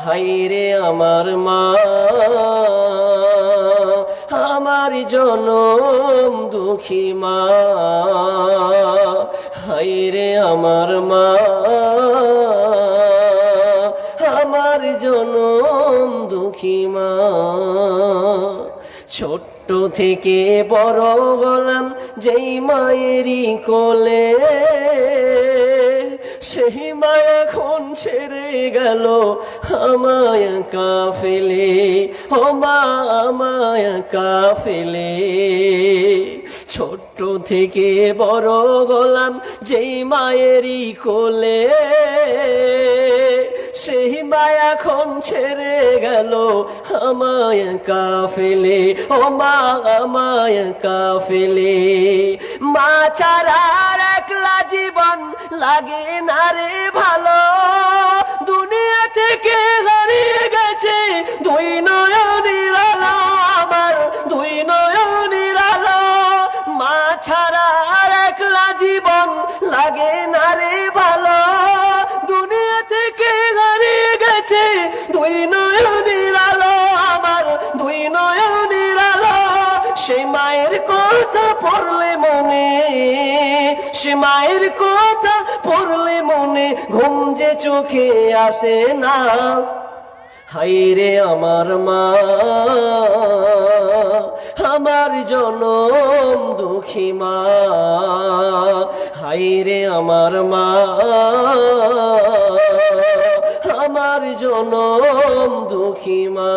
হায়রে আমার মা, আমার জনম দুঃখী মা। হায়রে আমার মা, আমার জনম দুঃখী মা। ছোট্ট থেকে বড় হলাম যেই মায়েরই কোলে, সেই মা এখন ছেড়ে গেল আমায় একা ফেলে। ও মা আমায় একা ফেলে। ছোট্ট থেকে বড় হলাম যেই মায়েরই কোলে, সেই মা এখন ছেড়ে গেল আমায় একা ফেলে। ও মা আমায় একা ফেলে। মা ছাড়া একলা জীবন লাগে না রে ভালো, দুনিয়া থেকে হারিয়ে গেছে দুই নয়নের আলো, আমার দুই নয়নের আলো। মা ছাড়া একলা জীবন লাগে না রে ভালো, দুনিয়া থেকে হারিয়ে গেছে দুই নয়নের আলো, আমার দুই নয়নের আলো। সে মায়ের কথা পড়লে মনে, সে মায়ের কথা পড়লে মনে ঘুম যে চোখে আসে না। হায়রে আমার মা, আমার জনম দুঃখী মা। হায়রে আমার মা, আমার জনম দুঃখী মা।